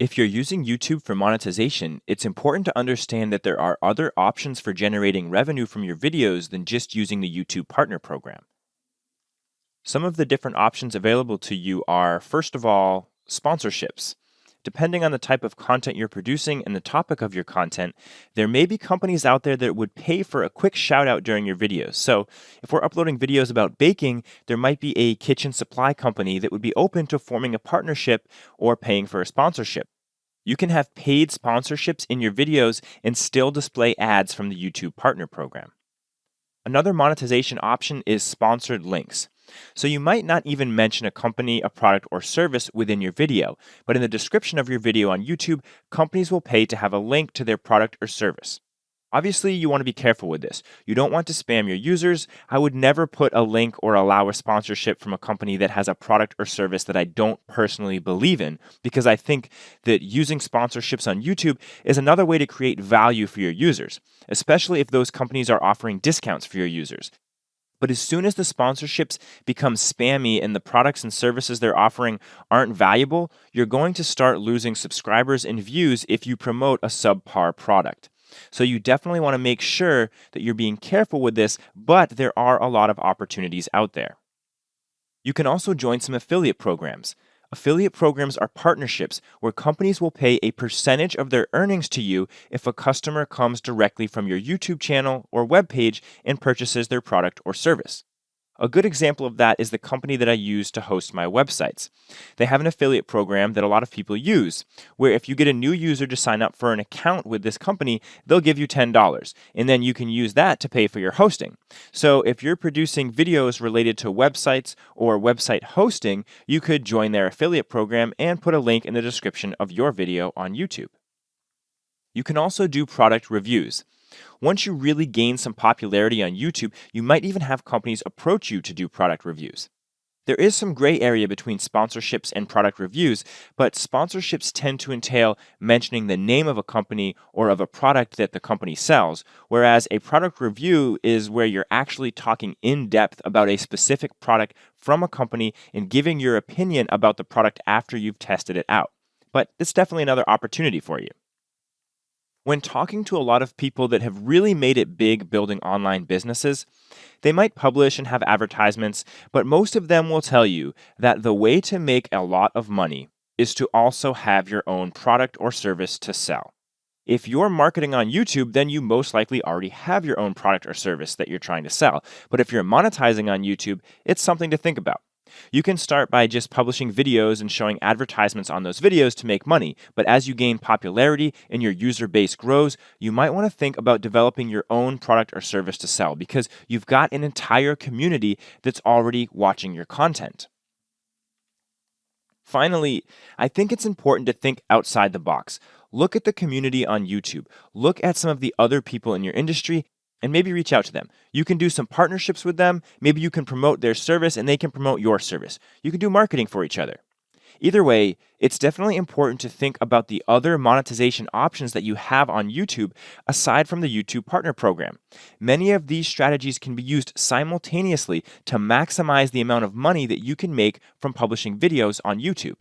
If you're using YouTube for monetization, it's important to understand that there are other options for generating revenue from your videos than just using the YouTube Partner Program. Some of the different options available to you are, first of all, sponsorships. Depending on the type of content you're producing and the topic of your content, there may be companies out there that would pay for a quick shout out during your videos. So, if we're uploading videos about baking, there might be a kitchen supply company that would be open to forming a partnership or paying for a sponsorship. You can have paid sponsorships in your videos and still display ads from the YouTube Partner Program. Another monetization option is sponsored links. So you might not even mention a company, a product, or service within your video, but in the description of your video on YouTube, companies will pay to have a link to their product or service. Obviously, you want to be careful with this. You don't want to spam your users. I would never put a link or allow a sponsorship from a company that has a product or service that I don't personally believe in, because I think that using sponsorships on YouTube is another way to create value for your users, especially if those companies are offering discounts for your users. But as soon as the sponsorships become spammy and the products and services they're offering aren't valuable, you're going to start losing subscribers and views if you promote a subpar product. So you definitely want to make sure that you're being careful with this, but there are a lot of opportunities out there. You can also join some affiliate programs. Affiliate programs are partnerships where companies will pay a percentage of their earnings to you if a customer comes directly from your YouTube channel or webpage and purchases their product or service. A good example of that is the company that I use to host my websites. They have an affiliate program that a lot of people use, where if you get a new user to sign up for an account with this company, they'll give you $10, and then you can use that to pay for your hosting. So if you're producing videos related to websites or website hosting, you could join their affiliate program and put a link in the description of your video on YouTube. You can also do product reviews. Once you really gain some popularity on YouTube, you might even have companies approach you to do product reviews. There is some gray area between sponsorships and product reviews, but sponsorships tend to entail mentioning the name of a company or of a product that the company sells, whereas a product review is where you're actually talking in depth about a specific product from a company and giving your opinion about the product after you've tested it out. But it's definitely another opportunity for you. When talking to a lot of people that have really made it big building online businesses, they might publish and have advertisements, but most of them will tell you that the way to make a lot of money is to also have your own product or service to sell. If you're marketing on YouTube, then you most likely already have your own product or service that you're trying to sell. But if you're monetizing on YouTube, it's something to think about. You can start by just publishing videos and showing advertisements on those videos to make money, but as you gain popularity and your user base grows, you might want to think about developing your own product or service to sell because you've got an entire community that's already watching your content. Finally, I think it's important to think outside the box. Look at the community on YouTube. Look at some of the other people in your industry and maybe reach out to them. You can do some partnerships with them. Maybe you can promote their service and they can promote your service. You can do marketing for each other. Either way, it's definitely important to think about the other monetization options that you have on YouTube aside from the YouTube Partner Program. Many of these strategies can be used simultaneously to maximize the amount of money that you can make from publishing videos on YouTube.